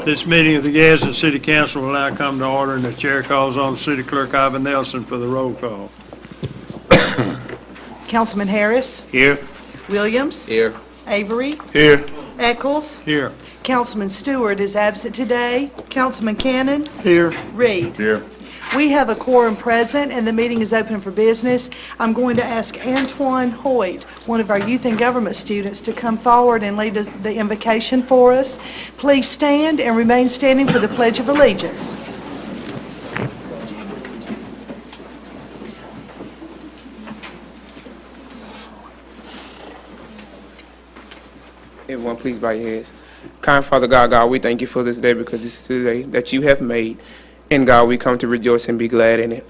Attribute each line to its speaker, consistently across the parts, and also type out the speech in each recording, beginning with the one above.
Speaker 1: This meeting of the Gadsden City Council will now come to order, and the chair calls on City Clerk Ivan Nelson for the roll call.
Speaker 2: Councilman Harris.
Speaker 1: Here.
Speaker 2: Williams.
Speaker 3: Here.
Speaker 2: Avery.
Speaker 1: Here.
Speaker 2: Eccles.
Speaker 1: Here.
Speaker 2: Councilman Stewart is absent today. Councilman Cannon.
Speaker 1: Here.
Speaker 2: Reed.
Speaker 1: Here.
Speaker 2: We have a quorum present, and the meeting is open for business. I'm going to ask Antoine Hoyt, one of our youth and government students, to come forward and lead the invocation for us. Please stand and remain standing for the Pledge of Allegiance.
Speaker 3: Everyone, please bow your heads. Kind Father God, we thank you for this day because this is the day that you have made. And God, we come to rejoice and be glad in it.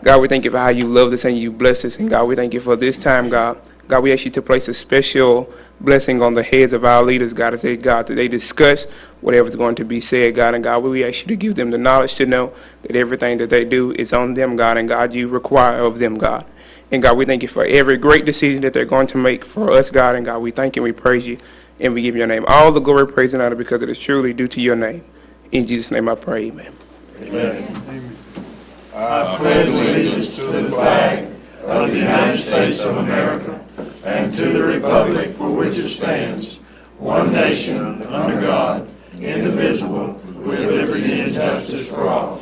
Speaker 3: God, we thank you for how you loved us and you blessed us. And God, we thank you for this time, God. God, we ask you to place a special blessing on the heads of our leaders, God, as God, that they discuss whatever's going to be said, God. And God, we ask you to give them the knowledge to know that everything that they do is on them, God. And God, you require of them, God. And God, we thank you for every great decision that they're going to make for us, God. And God, we thank you and we praise you and we give your name all the glory, praise, and honor because it is truly due to your name. In Jesus' name I pray, amen.
Speaker 1: Amen.
Speaker 4: I pledge allegiance to the flag of the United States of America and to the republic for which it stands, one nation, under God, indivisible, with liberty and justice for all.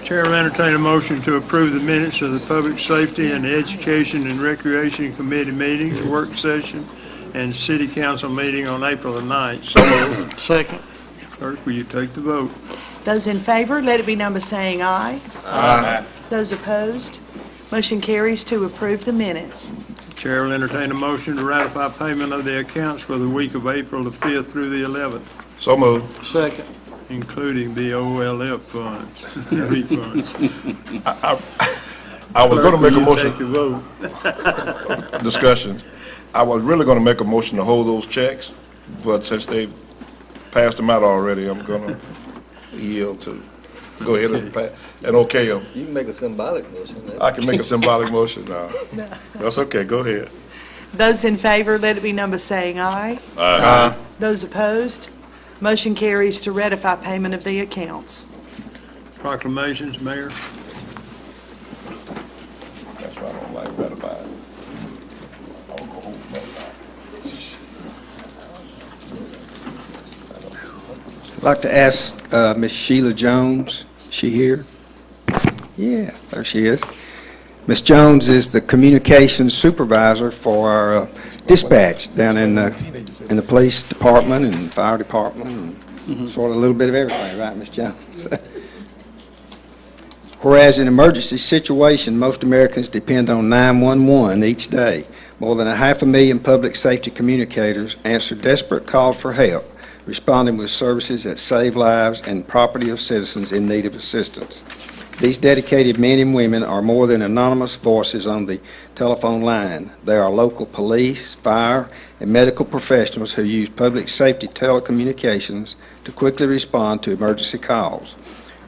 Speaker 1: Chair will entertain a motion to approve the minutes of the Public Safety and Education and Recreation Committee meetings, work session, and City Council meeting on April the 9th. So moved. Second. Clerk, will you take the vote?
Speaker 2: Those in favor, let it be known by saying aye.
Speaker 4: Aye.
Speaker 2: Those opposed, motion carries to approve the minutes.
Speaker 1: Chair will entertain a motion to ratify payment of the accounts for the week of April the 5th through the 11th,
Speaker 4: So moved.
Speaker 1: Second. Including the OLF funds, refunds.
Speaker 4: I was going to make a
Speaker 1: Clerk, will you
Speaker 4: motion,
Speaker 1: take the vote?
Speaker 4: discussion. I was really going to make a motion to hold those checks, but since they passed them out already, I'm going to yield to go ahead and okay them.
Speaker 5: You can make a symbolic motion.
Speaker 4: I can make a symbolic motion now. That's okay, go ahead.
Speaker 2: Those in favor, let it be known by saying aye.
Speaker 4: Aye.
Speaker 2: Those opposed, motion carries to ratify payment of the accounts.
Speaker 1: Proclamations, Mayor.
Speaker 4: That's why I don't like ratifying.
Speaker 6: I'd like to ask Miss Sheila Jones, is she here? Yeah, there she is. Miss Jones is the communications supervisor for our dispatch down in the police department and fire department and sort of a little bit of everything, right, Miss Jones? Whereas in emergency situation, most Americans depend on 911 each day. More than 500,000 public safety communicators answer desperate calls for help, responding with services that save lives and property of citizens in need of assistance. These dedicated men and women are more than anonymous voices on the telephone line. They are local police, fire, and medical professionals who use public safety telecommunications to quickly respond to emergency calls.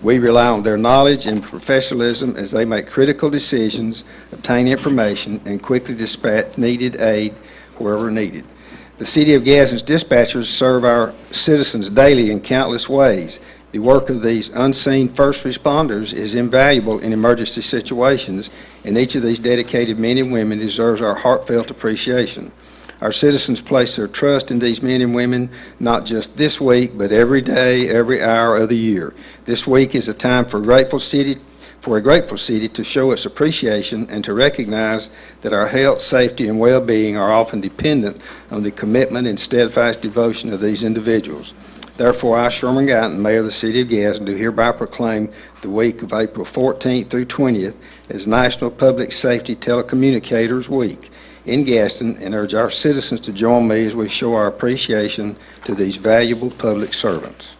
Speaker 6: We rely on their knowledge and professionalism as they make critical decisions, obtain information, and quickly dispatch needed aid wherever needed. The City of Gadsden's dispatchers serve our citizens daily in countless ways. The work of these unseen first responders is invaluable in emergency situations, and each of these dedicated men and women deserves our heartfelt appreciation. Our citizens place their trust in these men and women not just this week, but every day, every hour of the year. This week is a time for a grateful city to show its appreciation and to recognize that our health, safety, and well-being are often dependent on the commitment and steadfast devotion of these individuals. Therefore, I, Sherman Guyton, Mayor of the City of Gadsden, do hereby proclaim the week of April 14th through 20th as National Public Safety Telecommunicators Week in Gadsden and urge our citizens to join me as we show our appreciation to these valuable public servants.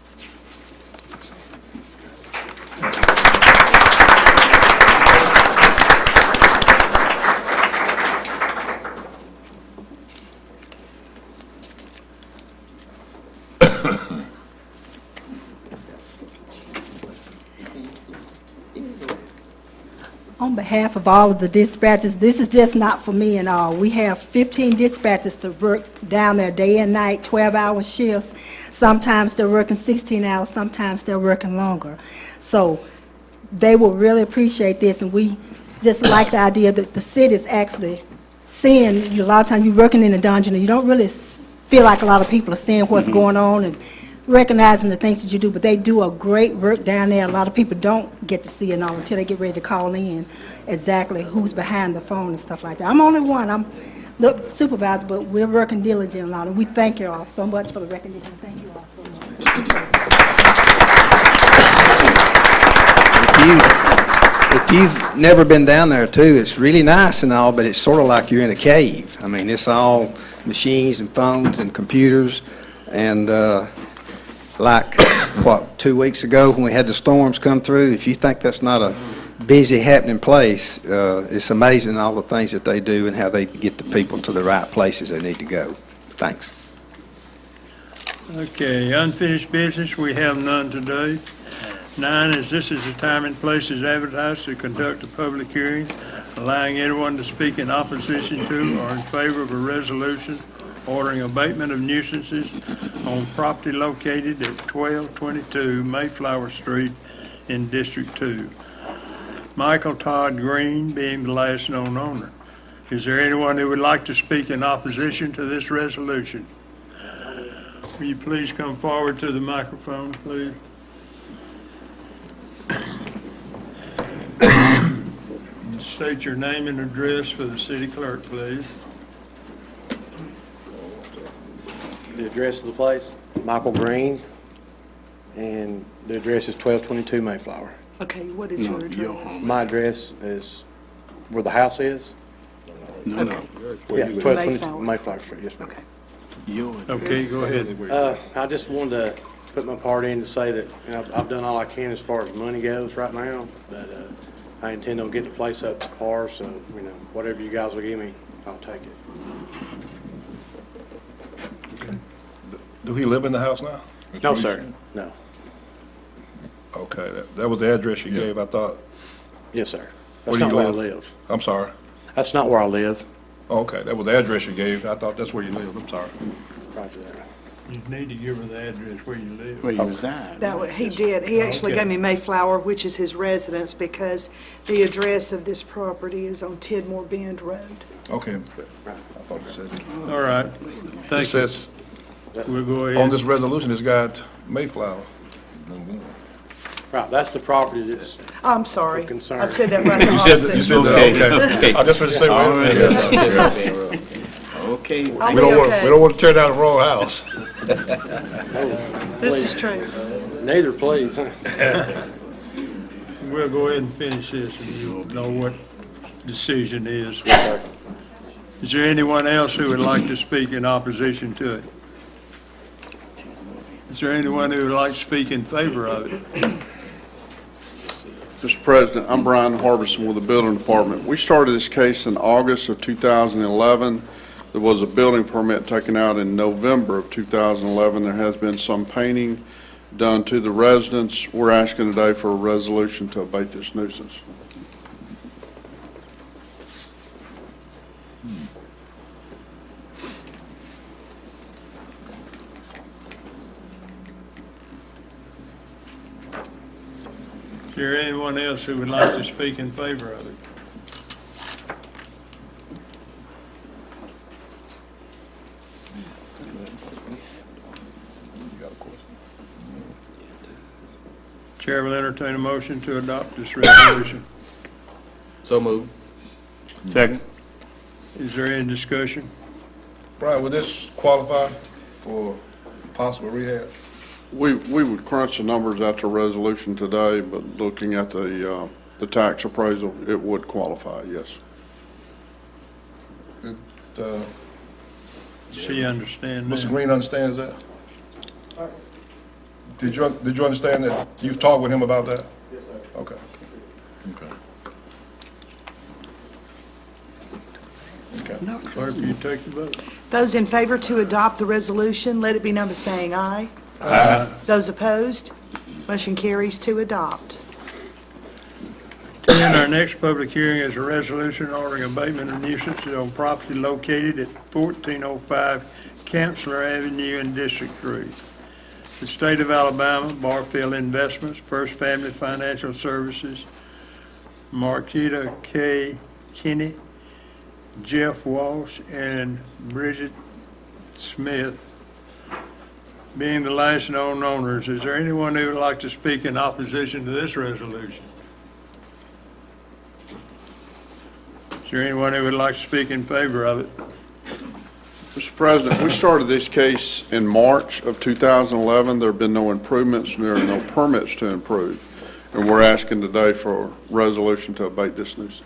Speaker 5: On behalf of all of the dispatchers, this is just not for me and all. We have 15 dispatchers to work down there day and night, 12-hour shifts. Sometimes they're working 16 hours, sometimes they're working longer. So they will really appreciate this, and we just like the idea that the city is actually seeing, a lot of times you're working in a dungeon and you don't really feel like a lot of people are seeing what's going on and recognizing the things that you do, but they do a great work down there. A lot of people don't get to see it all until they get ready to call in exactly who's behind the phone and stuff like that. I'm only one, I'm the supervisor, but we're working diligently on it. We thank you all so much for the recognition. Thank you all so much.
Speaker 6: If you've never been down there too, it's really nice and all, but it's sort of like you're in a cave. I mean, it's all machines and phones and computers, and like, 2 weeks ago when we had the storms come through, if you think that's not a busy, happening place, it's amazing all the things that they do and how they get the people to the right places they need to go. Thanks.
Speaker 1: Okay, unfinished business, we have none today. 9 is this is the time and place is advertised to conduct a public hearing, allowing anyone to speak in opposition to or in favor of a resolution ordering abatement of nuisances on property located at 1222 Mayflower Street in District 2. Michael Todd Green being the last known owner. Is there anyone who would like to speak in opposition to this resolution? Will you please come forward to the microphone, please? State your name and address for the city clerk, please.
Speaker 7: The address of the place, Michael Green, and the address is 1222 Mayflower.
Speaker 2: Okay, what is your address?
Speaker 7: My address is where the house is?
Speaker 2: Okay.
Speaker 7: Yeah, 1222
Speaker 2: Mayflower.
Speaker 7: Mayflower Street, yes, ma'am.
Speaker 2: Okay.
Speaker 1: Okay, go ahead.
Speaker 7: I just wanted to put my part in to say that, you know, I've done all I can as far as money goes right now, but I intend on getting the place up to par, so, you know, whatever you guys will give me, I'll take it.
Speaker 4: Do he live in the house now?
Speaker 7: No, sir, no.
Speaker 4: Okay, that was the address you gave, I thought.
Speaker 7: Yes, sir.
Speaker 4: Where
Speaker 7: That's
Speaker 4: do
Speaker 7: not
Speaker 4: you
Speaker 7: where I
Speaker 4: live?
Speaker 7: live.
Speaker 4: I'm sorry.
Speaker 7: That's not where I live.
Speaker 4: Okay, that was the address you gave. I thought that's where you lived. I'm sorry.
Speaker 7: Roger that.
Speaker 1: You need to give her the address where you live.
Speaker 8: Where you reside.
Speaker 2: He did. He actually
Speaker 1: Okay.
Speaker 2: gave me Mayflower, which is his residence, because the address of this property is on Tidmore Bend Road.
Speaker 4: Okay. I thought you said.
Speaker 1: All right,
Speaker 4: It
Speaker 1: thank you.
Speaker 4: says,
Speaker 1: We'll go
Speaker 4: on
Speaker 1: ahead.
Speaker 4: this resolution, it's got Mayflower.
Speaker 7: Right, that's the property that's,
Speaker 2: I'm sorry.
Speaker 7: Of concern.
Speaker 2: I said that right the
Speaker 4: You
Speaker 2: opposite.
Speaker 4: said that, okay. I just want to say,
Speaker 8: All
Speaker 4: we
Speaker 8: right. Okay.
Speaker 2: I'll be
Speaker 4: don't want,
Speaker 2: okay.
Speaker 4: we don't want to tear down the wrong house.
Speaker 2: This is true.
Speaker 7: neither, please.
Speaker 1: We'll go ahead and finish this, and you'll know what decision is. Is there anyone else who would like to speak in opposition to it? Is there anyone who would like to speak in favor of it?
Speaker 9: Mr. President, I'm Brian Harbison with the Building Department. We started this case in August of 2011. There was a building permit taken out in November of 2011. There has been some painting done to the residents. We're asking today for a resolution to abate this nuisance.
Speaker 1: Is there anyone else who would like to speak in favor of it? Chair will entertain a motion to adopt this resolution.
Speaker 8: So moved. Second.
Speaker 1: Is there any discussion?
Speaker 4: Brian, would this qualify for possible rehab?
Speaker 9: We would crunch the numbers after resolution today, but looking at the tax appraisal, it would qualify, yes.
Speaker 1: She understand
Speaker 4: Mr.
Speaker 1: that?
Speaker 4: Green understands that? Did you understand that you've talked with him about that? Yes, sir. Okay.
Speaker 1: Clerk, will you take the vote?
Speaker 2: Those in favor to adopt the resolution, let it be known by saying aye. Aye. Those opposed, motion carries to adopt.
Speaker 1: And our next public hearing is a resolution ordering abatement of nuisances on property located at 1405 Chancellor Avenue in District 3. The State of Alabama, Barfield Investments, First Family Financial Services, Marquita K. Kinney, Jeff Walsh, and Bridget Smith being the last known owners. Is there anyone who would like to speak in opposition to this resolution? Is there anyone who would like to speak in favor of it?
Speaker 9: Mr. President, we started this case in March of 2011. There have been no improvements, and there are no permits to improve. And we're asking today for a resolution to abate this nuisance.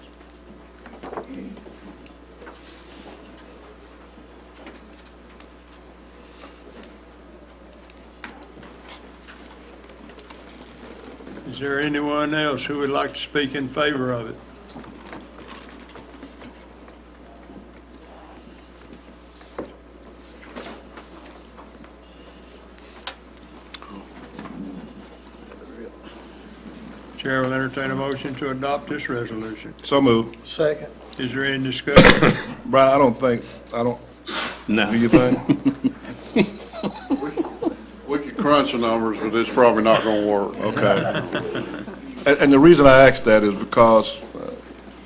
Speaker 1: Is there anyone else who would like to speak in favor of it? Chair will entertain a motion to adopt this resolution.
Speaker 4: So moved.
Speaker 1: Second. Is there any discussion?
Speaker 4: Brian, I don't,
Speaker 8: No.
Speaker 4: do you think?
Speaker 9: We could crunch the numbers, but it's probably not going to work.
Speaker 4: Okay. And the reason I ask that is because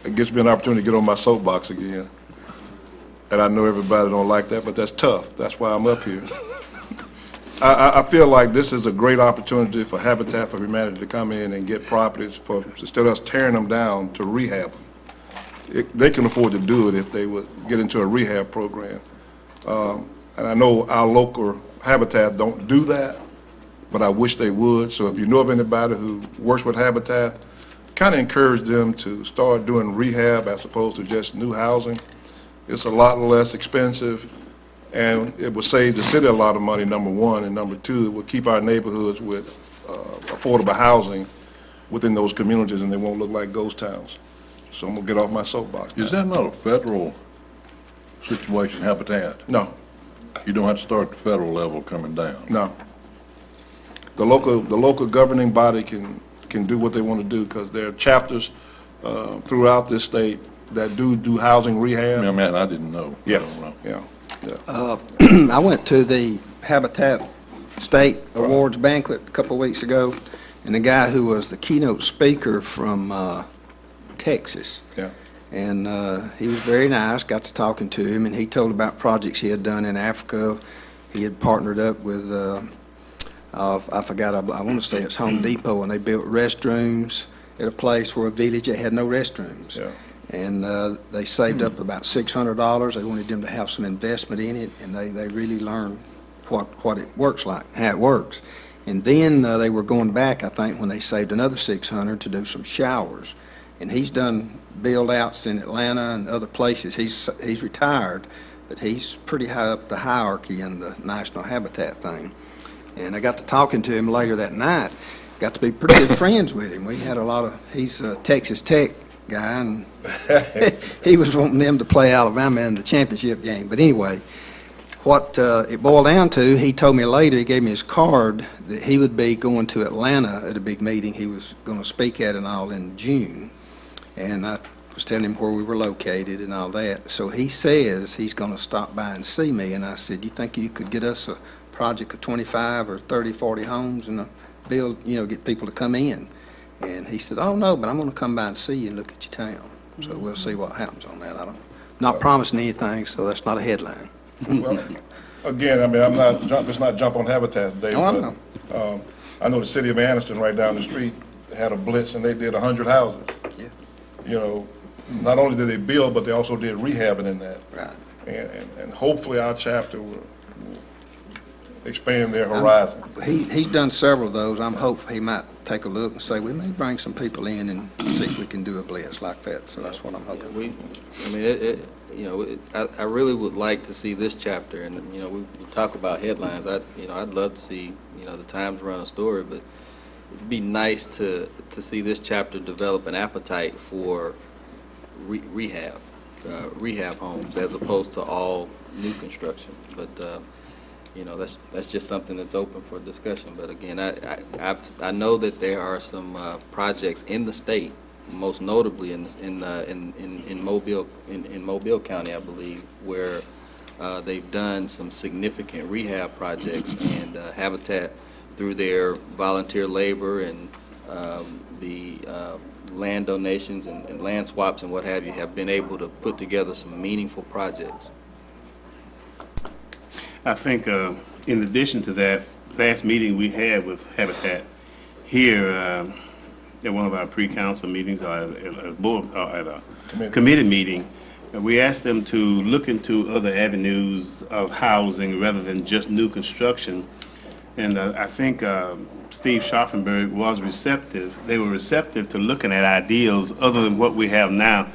Speaker 4: it gives me an opportunity to get on my soapbox again. And I know everybody don't like that, but that's tough. That's why I'm up here. I feel like this is a great opportunity for Habitat for Humanity to come in and get properties for, instead of us tearing them down, to rehab them. They can afford to do it if they would get into a rehab program. And I know our local Habitat don't do that, but I wish they would. So if you know of anybody who works with Habitat, kind of encourage them to start doing rehab as opposed to just new housing. It's a lot less expensive, and it would save the city a lot of money, number one, and number two, it would keep our neighborhoods with affordable housing within those communities, and they won't look like ghost towns. So I'm gonna get off my soapbox now.
Speaker 10: Is that not a federal situation, Habitat?
Speaker 4: No,
Speaker 10: You don't have to start at the federal level coming down.
Speaker 4: no. The local governing body can do what they want to do, because there are chapters throughout this state that do housing rehab.
Speaker 10: I mean, I didn't know. I
Speaker 4: Yeah,
Speaker 10: don't know.
Speaker 4: yeah.
Speaker 6: I went to the Habitat State Awards banquet a couple of weeks ago, and the guy who was the keynote speaker from Texas.
Speaker 4: Yeah.
Speaker 6: And he was very nice, got to talking to him, and he told about projects he had done in Africa. He had partnered up with, I forgot, I want to say it's Home Depot, and they built restrooms at a place where a village that had no restrooms.
Speaker 4: Yeah.
Speaker 6: And they saved up about $600. They wanted them to have some investment in it, and they really learned what it works like, how it works. And then they were going back, I think, when they saved another $600 to do some showers. And he's done build-outs in Atlanta and other places. He's retired, but he's pretty high up the hierarchy in the National Habitat thing. And I got to talking to him later that night. Got to be pretty good friends with him. We had a lot of, he's a Texas Tech guy, and he was wanting them to play Alabama in the championship game. But anyway, what it boiled down to, he told me later, he gave me his card, that he would be going to Atlanta at a big meeting he was going to speak at and all in June. And I was telling him where we were located and all that. So he says he's going to stop by and see me. And I said, you think you could get us a project of 25 or 30, 40 homes and build, get people to come in? And he said, oh, no, but I'm going to come by and see you and look at your town. So we'll see what happens on that. I'm not promising anything, so that's not a headline.
Speaker 4: Well, again, I mean, let's not jump on Habitat today.
Speaker 6: Oh, I
Speaker 4: but, I know the city of Anniston right down the street had a blitz, and they did 100 houses.
Speaker 6: Yeah.
Speaker 4: Not only did they build, but they also did rehabbing in that.
Speaker 6: Right.
Speaker 4: And hopefully our chapter will expand their horizon.
Speaker 6: He's done several of those. I'm hopeful he might take a look and say, we may bring some people in and see if we can do a blitz like that. So that's what I'm hoping.
Speaker 11: I really would like to see this chapter, and, we talk about headlines. I'd love to see, the Times run a story, but it'd be nice to see this chapter develop an appetite for rehab homes as opposed to all new construction. But, that's just something that's open for discussion. But again, I know that there are some projects in the state most notably in Mobile County, I believe, where they've done some significant rehab projects, and Habitat, through their volunteer labor and the land donations and land swaps and what have you, have been able to put together some meaningful projects.
Speaker 12: I think in addition to that, last meeting we had with Habitat here at one of our pre-council meetings, or at a committee meeting, we asked them to look into other avenues of housing rather than just new construction. And I think Steve Schaffenberg was receptive. They were receptive to looking at ideals other than what we have now.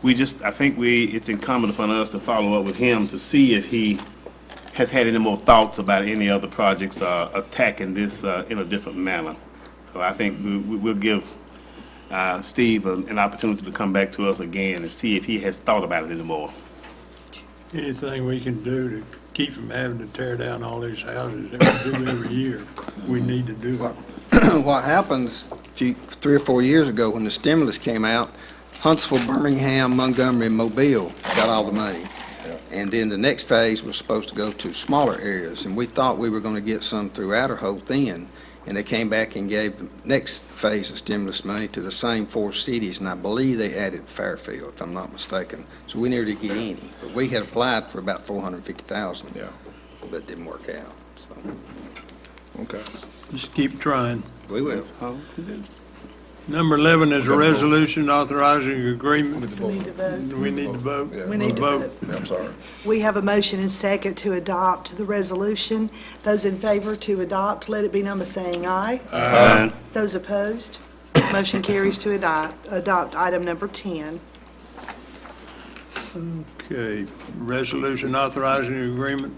Speaker 12: I think it's incumbent upon us to follow up with him to see if he has had any more thoughts about any other projects attacking this in a different manner. So I think we'll give Steve an opportunity to come back to us again and see if he has thought about it anymore.
Speaker 1: Anything we can do to keep from having to tear down all these houses that we do every year, we need to do it.
Speaker 6: What happens, 3 or 4 years ago, when the stimulus came out, Huntsville, Birmingham, Montgomery, and Mobile got all the money. And then the next phase was supposed to go to smaller areas, and we thought we were going to get some through Outerholt then, and they came back and gave the next phase of stimulus money to the same 4 cities, and I believe they added Fairfield, if I'm not mistaken. So we never did get any, but we had applied for about $450,000.
Speaker 10: Yeah.
Speaker 6: But it didn't work out, so
Speaker 10: Okay.
Speaker 1: Just keep trying.
Speaker 6: we will.
Speaker 1: Number 11 is a resolution authorizing agreement.
Speaker 2: We need to vote.
Speaker 1: We need to vote.
Speaker 10: Yeah.
Speaker 2: We need to vote.
Speaker 10: Yeah, I'm sorry.
Speaker 2: We have a motion and second to adopt the resolution. Those in favor to adopt, let it be known by saying aye.
Speaker 12: Aye.
Speaker 2: Those opposed, motion carries to adopt item number 10.
Speaker 1: Okay, resolution authorizing agreement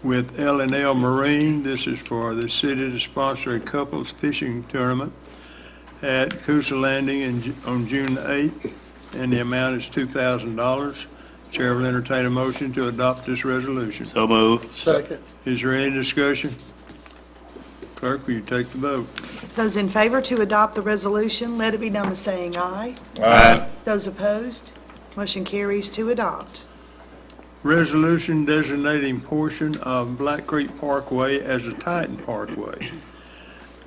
Speaker 1: with L&L Marine. This is for the city to sponsor a couples fishing tournament at Coosa Landing on June 8th, and the amount is $2,000. Chair will entertain a motion to adopt this resolution.
Speaker 12: So moved.
Speaker 1: Second. Is there any discussion? Clerk, will you take the vote?
Speaker 2: Those in favor to adopt the resolution, let it be known by saying aye.
Speaker 12: Aye.
Speaker 2: Those opposed, motion carries to adopt.
Speaker 1: Resolution designating portion of Black Creek Parkway as a Titan Parkway.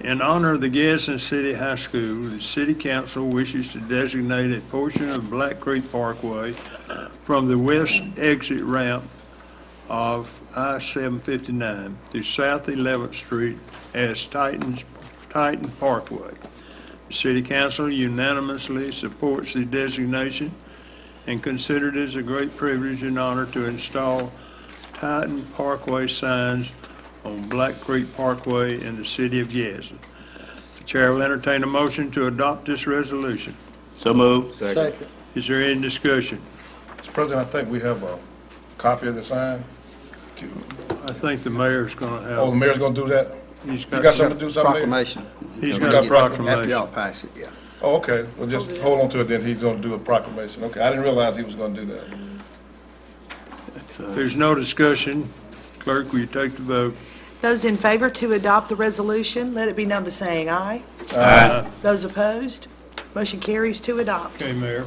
Speaker 1: In honor of the Gadsden City High School, the City Council wishes to designate a portion of Black Creek Parkway from the west exit ramp of I-759 to South 11th Street as Titan Parkway. The City Council unanimously supports the designation and considered it as a great privilege and honor to install Titan Parkway signs on Black Creek Parkway in the city of Gadsden. The chair will entertain a motion to adopt this resolution.
Speaker 12: So moved.
Speaker 11: Second.
Speaker 1: Is there any discussion?
Speaker 10: Mr. President, I think we have a copy of the sign.
Speaker 1: I think the mayor's going to
Speaker 10: Oh, the
Speaker 1: have,
Speaker 10: mayor's gonna do that?
Speaker 1: he's
Speaker 10: You got something
Speaker 1: got,
Speaker 10: to do something, Mayor?
Speaker 6: Proclamation.
Speaker 1: he's
Speaker 10: You
Speaker 1: got
Speaker 10: got
Speaker 1: a
Speaker 10: proclamation.
Speaker 6: After y'all
Speaker 1: proclamation.
Speaker 6: pass it, yeah.
Speaker 10: Oh, okay. Well, just hold on to it then. He's gonna do a proclamation. Okay, I didn't realize he was gonna do that.
Speaker 1: There's no discussion. Clerk, will you take the vote?
Speaker 2: Those in favor to adopt the resolution, let it be known by saying aye.
Speaker 12: Aye.
Speaker 2: Those opposed, motion carries to adopt.
Speaker 1: Okay, Mayor.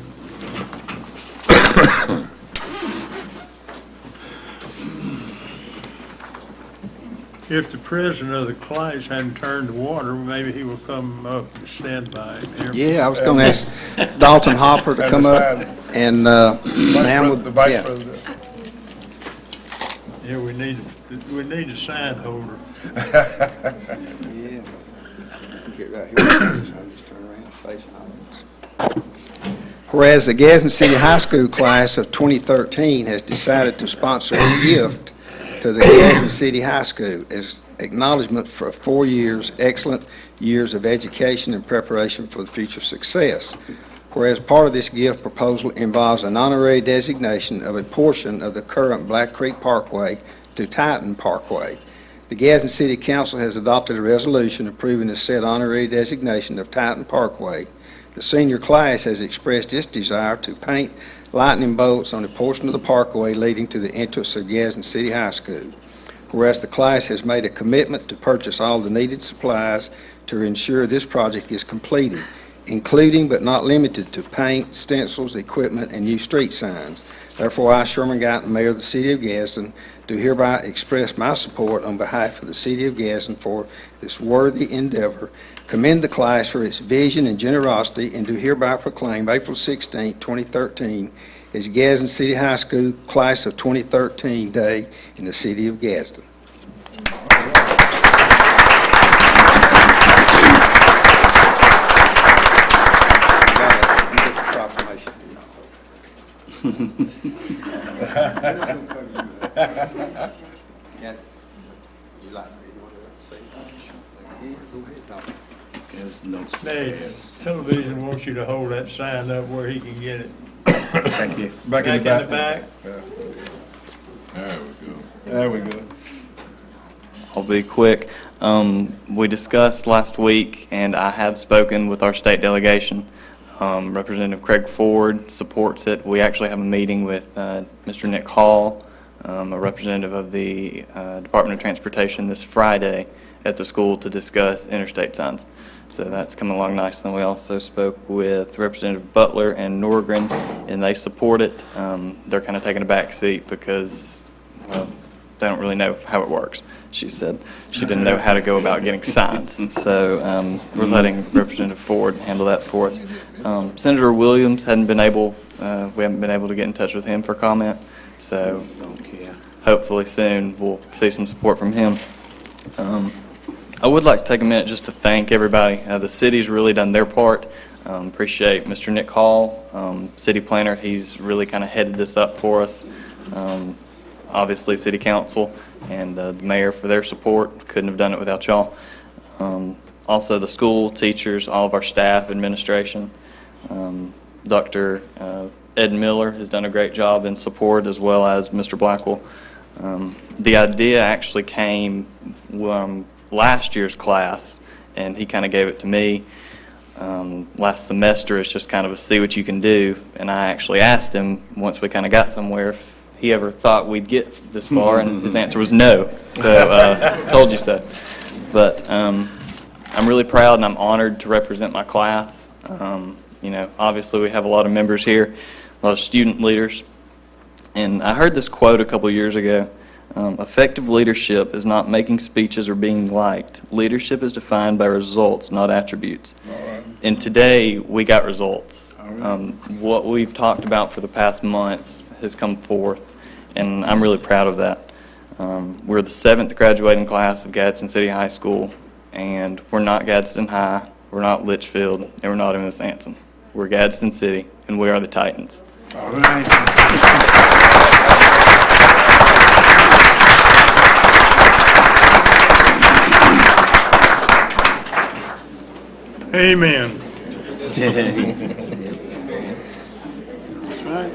Speaker 1: If the president of the class hadn't turned the water, maybe he will come up and stand by him here.
Speaker 6: Yeah, I was going to ask Dalton Hopper to
Speaker 10: And
Speaker 6: come
Speaker 10: the
Speaker 6: up,
Speaker 10: sign.
Speaker 6: and man with,
Speaker 10: The vice
Speaker 6: yeah.
Speaker 10: president.
Speaker 1: Yeah, we need a sign holder.
Speaker 6: Yeah. Get right here. Just turn around, face it. Whereas the Gadsden City High School class of 2013 has decided to sponsor a gift to the Gadsden City High School as acknowledgement for 4 years, excellent years of education and preparation for the future success. Whereas part of this gift proposal involves an honorary designation of a portion of the current Black Creek Parkway to Titan Parkway. The Gadsden City Council has adopted a resolution approving the said honorary designation of Titan Parkway. The senior class has expressed its desire to paint lightning bolts on a portion of the parkway leading to the entrance of Gadsden City High School. Whereas the class has made a commitment to purchase all the needed supplies to ensure this project is completed. including but not limited to paint, stencils, equipment, and new street signs. Therefore, I, Sherman Guyton, Mayor of the City of Gadsden, do hereby express my support on behalf of the City of Gadsden for this worthy endeavor, commend the class for its vision and generosity, and do hereby proclaim April 16, 2013 as Gadsden City High School Class of 2013 Day in the City of Gadsden.
Speaker 1: Hey, television wants you to hold that sign up where he can get it.
Speaker 12: Thank you.
Speaker 10: Back in the back.
Speaker 1: back.
Speaker 10: There we go. There we go.
Speaker 13: I'll be quick. We discussed last week, and I have spoken with our state delegation. Representative Craig Ford supports it. We actually have a meeting with Mr. Nick Hall, a representative of the Department of Transportation, this Friday at the school to discuss interstate signs. So that's coming along nicely. And we also spoke with Representative Butler and Norgren, and they support it. They're kind of taking a back seat because, well, they don't really know how it works. She said she didn't know how to go about getting signs. So we're letting Representative Ford handle that for us. Senator Williams we haven't been able to get in touch with him for comment. So hopefully soon we'll see some support from him. I would like to take a minute just to thank everybody. The city's really done their part. Appreciate Mr. Nick Hall, city planner. He's really kind of headed this up for us. Obviously, city council and the mayor for their support. Couldn't have done it without y'all. Also, the school, teachers, all of our staff, administration. Dr. Ed Miller has done a great job in support, as well as Mr. Blackwell. The idea actually came last year's class, and he kind of gave it to me. Last semester, it's just kind of a see what you can do, and I actually asked him once we kind of got somewhere if he ever thought we'd get this far, and his answer was no. So told you so. But I'm really proud and I'm honored to represent my class. You know, obviously we have a lot of members here, a lot of student leaders, and I heard this quote a couple years ago. Effective leadership is not making speeches or being liked. Leadership is defined by results, not attributes. And today, we got results. What we've talked about for the past months has come forth, and I'm really proud of that. We're the 7th graduating class of Gadsden City High School, and we're not Gadsden High, we're not Litchfield, and we're not even Sanson. We're Gadsden City, and we are the Titans.
Speaker 12: All right.
Speaker 1: Amen.
Speaker 12: That's right.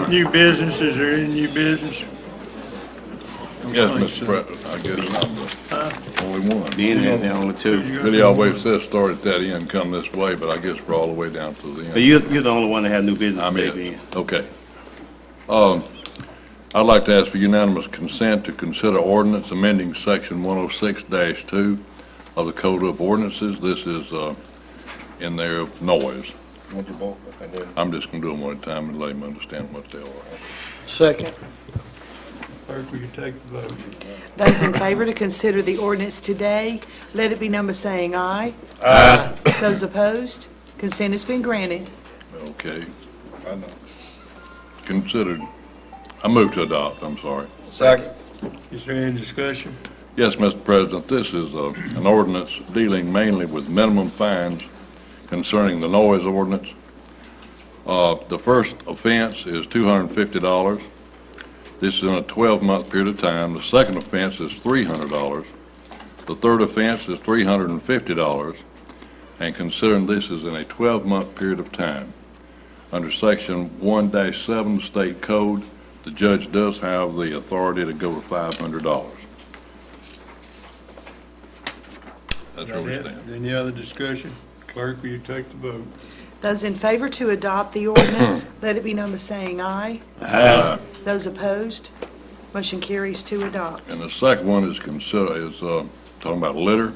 Speaker 1: New business, is there any new business?
Speaker 10: Yes, Mr. President, I guess I'm the only one.
Speaker 12: Being has the only two.
Speaker 10: Really always says start at that end, come this way, but I guess we're all the way down to the end.
Speaker 12: But you're the only one that had new business
Speaker 10: I'm
Speaker 12: today,
Speaker 10: in. Okay. I'd like to ask for unanimous consent to consider ordinance amending section 106-2 of the Code of Ordinances. This is in there of noise. I'm just going to do them one at a time and let them understand what they are.
Speaker 1: Second. Clerk, will you take the vote?
Speaker 2: Those in favor to consider the ordinance today, let it be known by saying aye. Aye. Those opposed, consent has been granted.
Speaker 10: Okay. Considered. I move to adopt, I'm sorry.
Speaker 1: Second. Is there any discussion?
Speaker 10: Yes, Mr. President, this is an ordinance dealing mainly with minimum fines concerning the noise ordinance. The first offense is $250. This is in a 12-month period of time. The second offense is $300. The third offense is $350. And considering this is in a 12-month period of time, under Section 1-7 State Code, the judge does have the authority to go to $500. That's where we stand.
Speaker 1: Any other discussion? Clerk, will you take the vote?
Speaker 2: Those in favor to adopt the ordinance, let it be known by saying aye.
Speaker 10: Aye.
Speaker 2: Those opposed, motion carries to adopt.
Speaker 10: And the second one is talking about litter.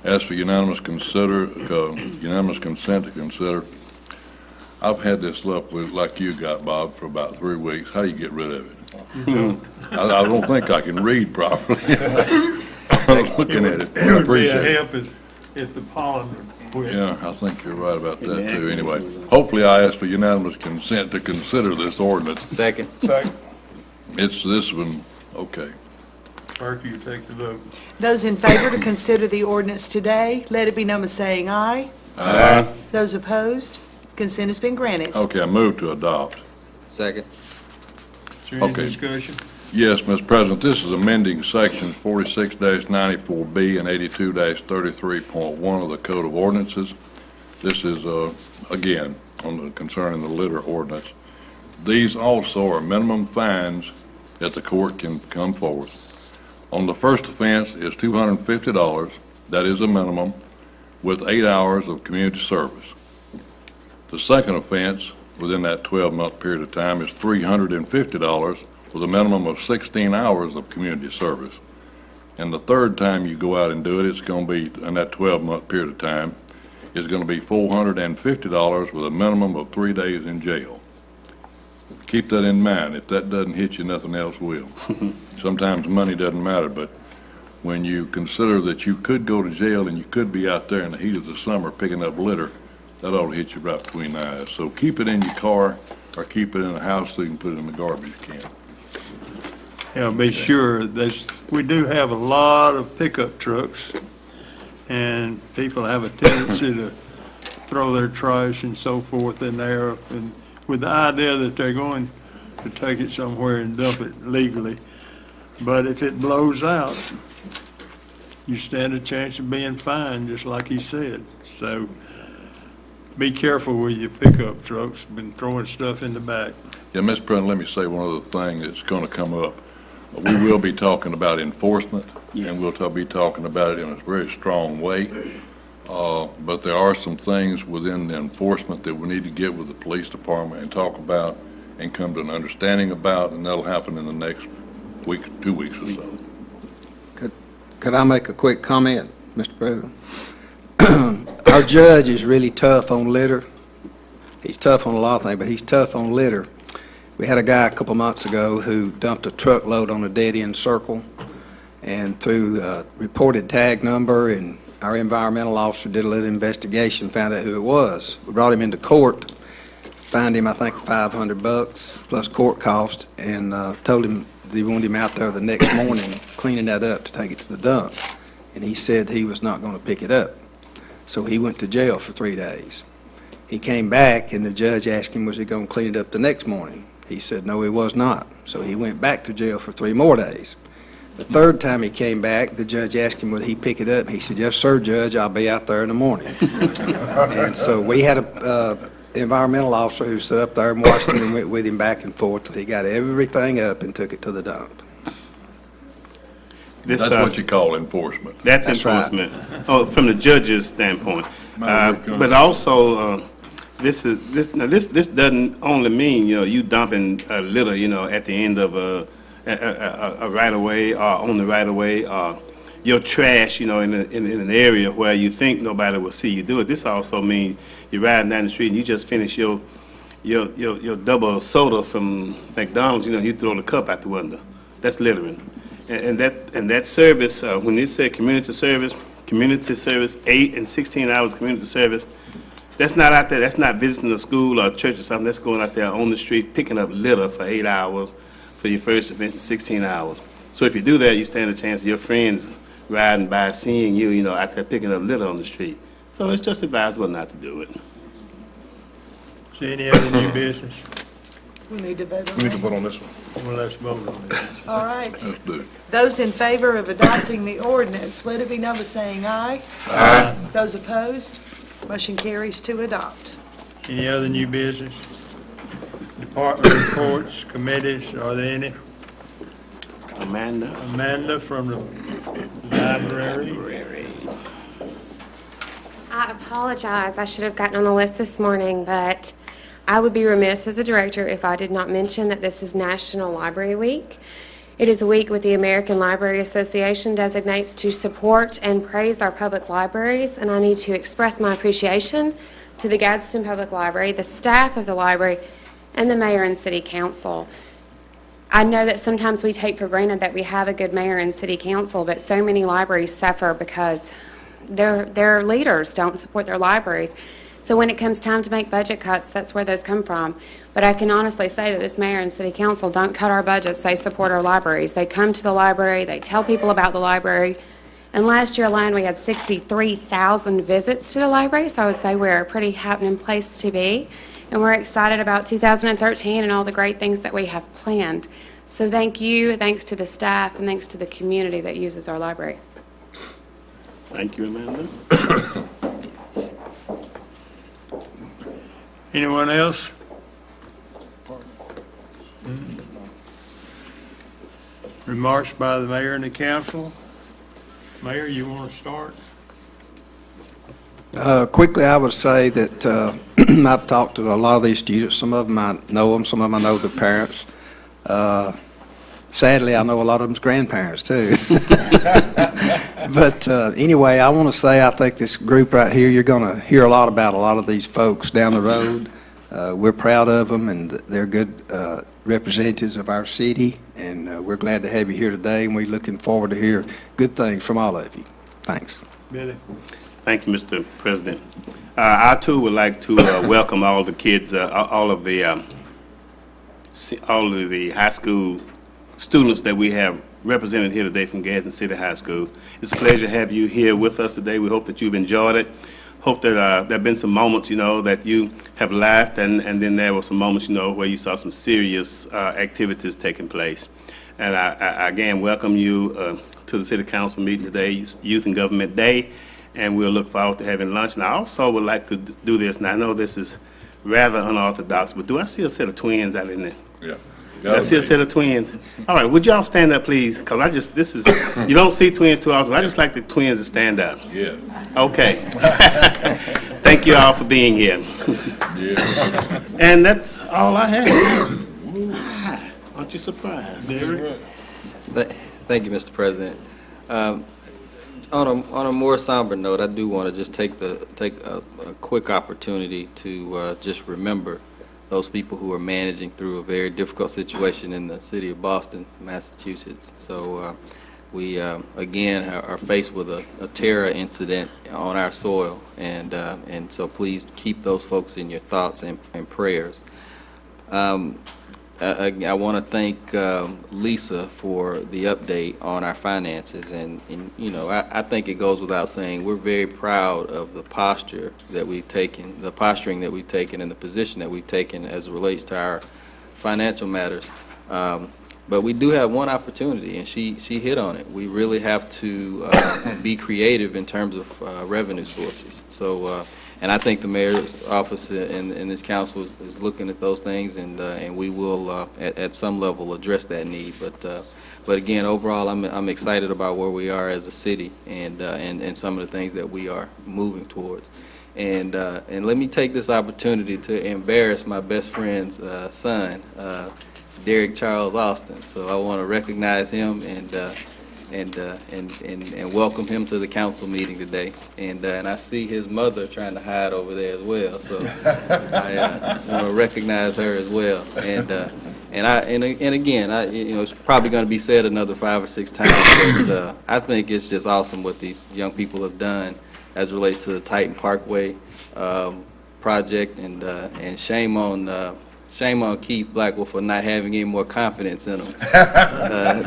Speaker 10: Ask for unanimous unanimous consent to consider. I've had this luck with, like you got, Bob, for about 3 weeks. How do you get rid of it? I don't think I can read properly. I was looking at it.
Speaker 1: It
Speaker 10: I
Speaker 1: would be
Speaker 10: appreciate
Speaker 1: a
Speaker 10: it.
Speaker 1: help if the pollen would quit.
Speaker 10: Yeah, I think you're right about that, too. Anyway, hopefully I ask for unanimous consent to consider this ordinance.
Speaker 11: Second.
Speaker 10: It's this one, okay.
Speaker 1: Clerk, you take the vote.
Speaker 2: Those in favor to consider the ordinance today, let it be known by saying aye.
Speaker 10: Aye.
Speaker 2: Those opposed, consent has been granted.
Speaker 10: Okay, I move to adopt.
Speaker 11: Second.
Speaker 1: Is there any
Speaker 10: Okay.
Speaker 1: discussion?
Speaker 10: Yes, Mr. President, this is amending sections 46-94B and 82-33.1 of the Code of Ordinances. This is, again, concerning the litter ordinance. These also are minimum fines that the court can come forward. On the first offense is $250, that is a minimum, with 8 hours of community service. The second offense, within that 12-month period of time, is $350 with a minimum of 16 hours of community service. And the third time you go out and do it, it's going to be, in that 12-month period of time, is going to be $450 with a minimum of 3 days in jail. Keep that in mind. If that doesn't hit you, nothing else will. Sometimes money doesn't matter, but when you consider that you could go to jail and you could be out there in the heat of the summer picking up litter, that ought to hit you right between the eyes. So keep it in your car or keep it in the house so you can put it in the garbage can.
Speaker 1: Yeah, be sure, we do have a lot of pickup trucks, and people have a tendency to throw their trash and so forth in there, and with the idea that they're going to take it somewhere and dump it legally. But if it blows out, you stand a chance of being fined, just like he said. So be careful with your pickup trucks, been throwing stuff in the back.
Speaker 10: Yeah, Mr. President, let me say one other thing that's going to come up. We will be talking about enforcement, and we'll be talking about it in a very strong way. But there are some things within the enforcement that we need to get with the police department and talk about and come to an understanding about, and that'll happen in the next week, 2 weeks or so.
Speaker 6: Could I make a quick comment, Mr. President? Our judge is really tough on litter. He's tough on a lot of things, but he's tough on litter. We had a guy a couple months ago who dumped a truckload on a dead-end circle, and through reported tag number, and our environmental officer did a little investigation, found out who it was. We brought him into court, fined him, I think, $500 plus court cost, and told him they wanted him out there the next morning cleaning that up to take it to the dump. And he said he was not going to pick it up. So he went to jail for 3 days. He came back, and the judge asked him, was he going to clean it up the next morning? He said, no, he was not. So he went back to jail for 3 more days. The third time he came back, the judge asked him, would he pick it up? He said, yes, sir, Judge, I'll be out there in the morning. And so we had a environmental officer who sat up there and watched him and went with him back and forth till he got everything up and took it to the dump.
Speaker 10: That's what you call enforcement.
Speaker 12: That's
Speaker 6: That's right.
Speaker 12: enforcement. Oh, from the judge's standpoint. But also, this doesn't only mean, you dumping litter, at the end of a right-of-way or on the right-of-way, or your trash, in an area where you think nobody will see you do it. This also means you're riding down the street and you just finish your double soda from McDonald's, you throw the cup out the window. That's littering. And that service, when they say community service, 8 and 16 hours community service, that's not out there, that's not visiting a school or a church or something, that's going out there on the street picking up litter for 8 hours for your first offense in 16 hours. So if you do that, you stand a chance of your friends riding by seeing you, out there picking up litter on the street. So it's just advisable not to do it.
Speaker 1: Is there any other new business?
Speaker 2: We need to vote on that.
Speaker 4: We need to vote on this one.
Speaker 1: Well, let's vote on it.
Speaker 2: All right.
Speaker 10: Let's do it.
Speaker 2: Those in favor of adopting the ordinance, let it be known by saying aye.
Speaker 4: Aye.
Speaker 2: Those opposed, motion carries to adopt.
Speaker 1: Any other new business? Department reports, committees, are there any? Amanda from the library.
Speaker 14: I apologize. I should have gotten on the list this morning, but I would be remiss as a director if I did not mention that this is National Library Week. It is a week with the American Library Association designates to support and praise our public libraries, and I need to express my appreciation to the Gadsden Public Library, the staff of the library, and the mayor and city council. I know that sometimes we take for granted that we have a good mayor and city council, but so many libraries suffer because their leaders don't support their libraries. So when it comes time to make budget cuts, that's where those come from. But I can honestly say that this mayor and city council don't cut our budgets, they support our libraries. They come to the library, they tell people about the library. And last year alone, we had 63,000 visits to the library, so I would say we're a pretty happening place to be. And we're excited about 2013 and all the great things that we have planned. So thank you, thanks to the staff, and thanks to the community that uses our library.
Speaker 12: Thank you, Amanda.
Speaker 1: Anyone else? Remarks by the mayor and the council. Mayor, you want to start?
Speaker 6: Quickly, I would say that I've talked to a lot of these students. Some of them I know them, some of them I know the parents. Sadly, I know a lot of them's grandparents, too. But anyway, I want to say I think this group right here, you're going to hear a lot about a lot of these folks down the road. We're proud of them, and they're good representatives of our city, and we're glad to have you here today, and we're looking forward to hear good things from all of you. Thanks.
Speaker 1: Billy?
Speaker 12: Thank you, Mr. President. I, too, would like to welcome all the kids, all of the high school students that we have represented here today from Gadsden City High School. It's a pleasure to have you here with us today. We hope that you've enjoyed it. Hope that there have been some moments, that you have laughed, and then there were some moments, where you saw some serious activities taking place. And I again welcome you to the City Council meeting today, Youth and Government Day, and we'll look forward to having lunch. And I also would like to do this, and I know this is rather unorthodox, but do I see a set of twins out in there?
Speaker 10: Yeah.
Speaker 12: I see a set of twins. All right, would y'all stand up, please? Because you don't see twins too often. I just like the twins to stand up.
Speaker 10: Yeah.
Speaker 12: Okay. Thank you all for being here.
Speaker 10: Yeah.
Speaker 12: And that's all I have. Aren't you surprised?
Speaker 11: Thank you, Mr. President. On a more somber note, I do want to just take a quick opportunity to just remember those people who are managing through a very difficult situation in the city of Boston, Massachusetts. So we, again, are faced with a terror incident on our soil, and so please keep those folks in your thoughts and prayers. I want to thank Lisa for the update on our finances, and I think it goes without saying we're very proud of the posture that we've taken, the posturing that we've taken, and the position that we've taken as it relates to our financial matters. But we do have one opportunity, and she hit on it. We really have to be creative in terms of revenue sources. So. And I think the mayor's office and this council is looking at those things, and we will at some level address that need. But again, overall, I'm excited about where we are as a city and some of the things that we are moving towards. And let me take this opportunity to embarrass my best friend's son, Derek Charles Austin. So I want to recognize him and welcome him to the council meeting today. And I see his mother trying to hide over there as well. So I want to recognize her as well. And again, it's probably going to be said another 5 or 6 times, but I think it's just awesome what these young people have done as it relates to the Titan Parkway project. And shame on Keith Blackwell for not having any more confidence in him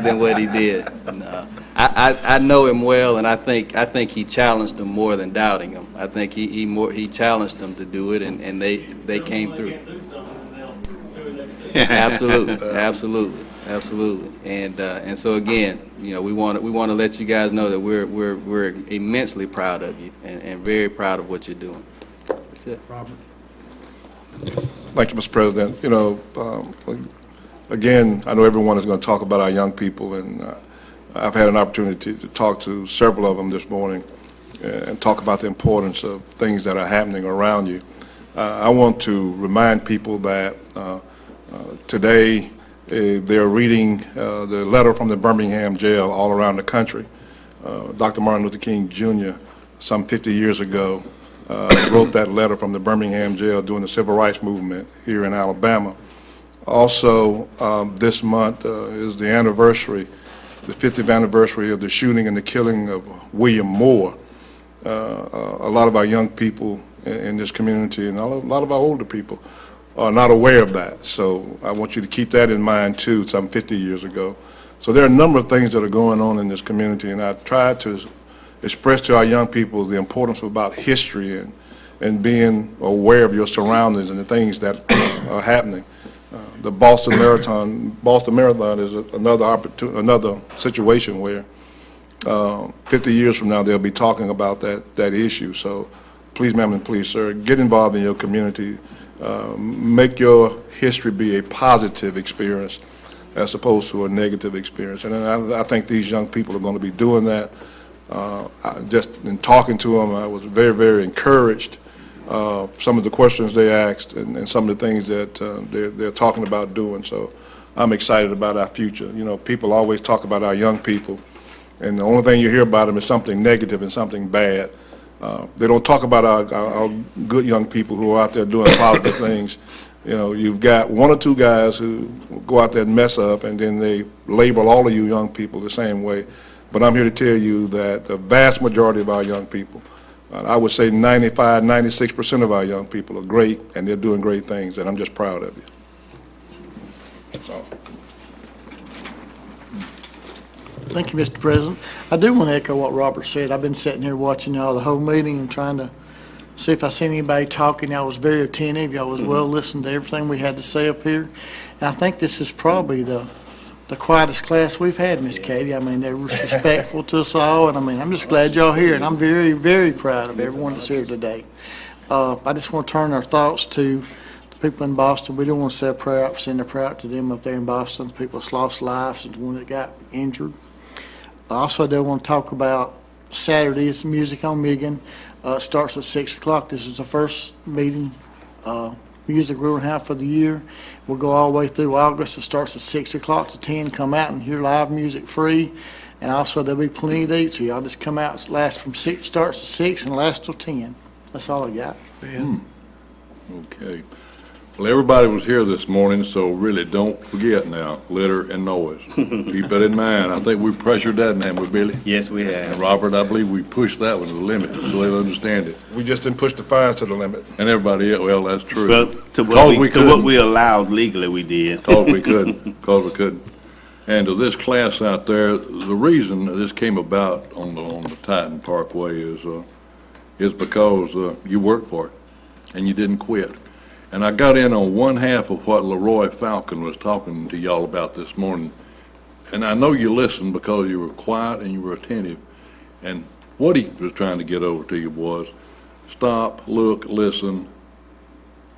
Speaker 11: than what he did. I know him well, and I think he challenged them more than doubting him. I think he challenged them to do it, and they came through. Absolutely. And so again, we want to let you guys know that we're immensely proud of you and very proud of what you're doing. That's it.
Speaker 1: Robert?
Speaker 15: Thank you, Mr. President. Again, I know everyone is going to talk about our young people, and I've had an opportunity to talk to several of them this morning and talk about the importance of things that are happening around you. I want to remind people that today They're reading the letter from the Birmingham jail all around the country. Dr. Martin Luther King Jr., some 50 years ago, wrote that letter from the Birmingham jail during the Civil Rights Movement here in Alabama. Also, this month is the anniversary, the 50th anniversary of the shooting and the killing of William Moore. A lot of our young people in this community and a lot of our older people are not aware of that. So I want you to keep that in mind too, some 50 years ago. So there are a number of things that are going on in this community, and I try to express to our young people the importance about history and being aware of your surroundings and the things that are happening. The Boston Marathon is another situation where 50 years from now they'll be talking about that issue. So please, ma'am, and please, sir, get involved in your community. Make your history be a positive experience as opposed to a negative experience. And I think these young people are going to be doing that. Just in talking to them, I was very, very encouraged. Some of the questions they asked and some of the things that they're talking about doing. So I'm excited about our future. You know, people always talk about our young people, and the only thing you hear about them is something negative and something bad. They don't talk about our good young people who are out there doing positive things. You know, you've got one or two guys who go out there and mess up, and then they label all of you young people the same way. But I'm here to tell you that the vast majority of our young people, I would say 95, 96% of our young people are great, and they're doing great things, and I'm just proud of you. That's all.
Speaker 16: Thank you, Mr. President. I do want to echo what Robert said. I've been sitting here watching y'all the whole meeting and trying to see if I see anybody talking. Y'all was very attentive. Y'all was well listened to everything we had to say up here. And I think this is probably the quietest class we've had, Miss Katie. I mean, they were respectful to us all, and I mean, I'm just glad y'all here, and I'm very, very proud of everyone that's here today. I just want to turn our thoughts to the people in Boston. We don't want to say a prayer out, send a prayer out to them up there in Boston, the people that's lost lives and the one that got injured. Also, I do want to talk about Saturday's Music on Michigan. It starts at 6 o'clock. This is the first meeting, music we're going to have for the year. We'll go all the way through August. It starts at 6 o'clock to 10. Come out and hear live music free. And also, there'll be plenty to eat, so y'all just come out. It lasts from 6, starts at 6 and lasts till 10. That's all I got.
Speaker 10: Okay. Well, everybody was here this morning, so really don't forget now, litter and noise. Keep that in mind. I think we pressured that, haven't we, Billy?
Speaker 8: Yes, we have.
Speaker 10: And Robert, I believe we pushed that one to the limit, so they understand it.
Speaker 15: We just didn't push the fines to the limit.
Speaker 10: And everybody else, well, that's true.
Speaker 8: Well, to what we allowed legally, we did.
Speaker 10: Because we couldn't. And to this class out there, the reason this came about on the Titan Parkway is because you worked for it, and you didn't quit. And I got in on one half of what Leroy Falcon was talking to y'all about this morning. And I know you listened because you were quiet and you were attentive. And what he was trying to get over to you was stop, look, listen,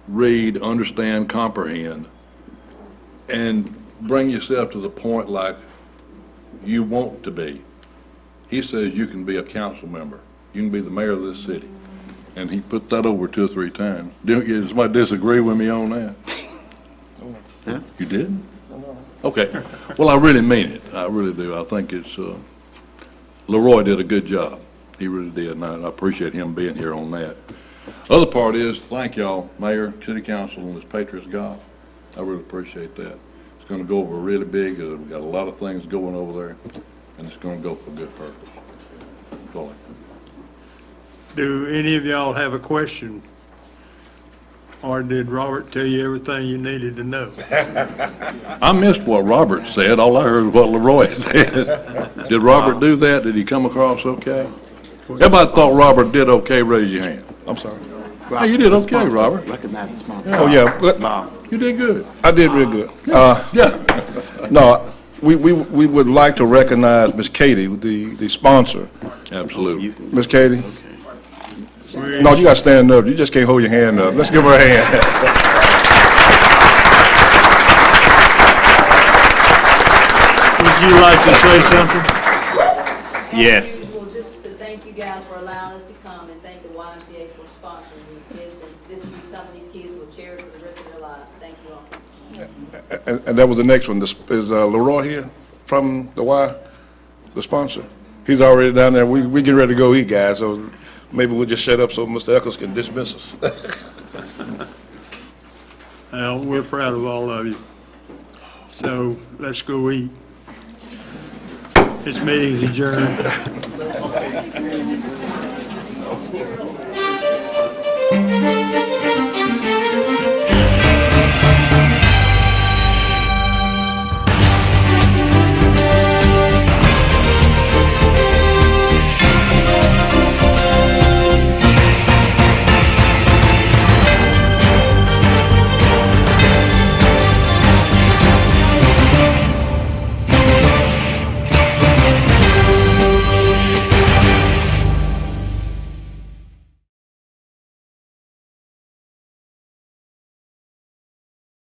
Speaker 10: read, understand, comprehend, and bring yourself to the point like you want to be. He says you can be a council member. You can be the mayor of this city. And he put that over 2 or 3 times. Does somebody disagree with me on that?
Speaker 8: Huh?
Speaker 10: You didn't? Okay. Well, I really mean it. I really do. I think it's, Leroy did a good job. He really did, and I appreciate him being here on that. Other part is, thank y'all, Mayor, City Council, and this Patriots God. I really appreciate that. It's going to go over really big. We've got a lot of things going over there, and it's going to go for a good purpose. That's all I can.
Speaker 1: Do any of y'all have a question? Or did Robert tell you everything you needed to know?
Speaker 10: I missed what Robert said. All I heard was what Leroy said. Did Robert do that? Did he come across okay? Everybody thought Robert did okay. Raise your hand. I'm sorry. Hey, you did okay, Robert.
Speaker 8: Recognize the sponsor.
Speaker 15: Oh, yeah.
Speaker 10: You did good.
Speaker 15: I did real good.
Speaker 10: Yeah.
Speaker 15: No, we would like to recognize Miss Katie, the sponsor.
Speaker 10: Absolutely.
Speaker 15: Miss Katie? No, you got to stand up. You just can't hold your hand up. Let's give her a hand.
Speaker 1: Would you like to say something?
Speaker 8: Yes.
Speaker 17: Well, just to thank you guys for allowing us to come and thank the YMCA for sponsoring this. And this will be some of these kids will cherish for the rest of their lives. Thank you all.
Speaker 15: And that was the next one. Is Leroy here from the Y, the sponsor? He's already down there. We get ready to go eat, guys, so maybe we'll just shut up so Mr. Eccles can dismiss us.
Speaker 1: Well, we're proud of all of you. So let's go eat. This meeting's adjourned.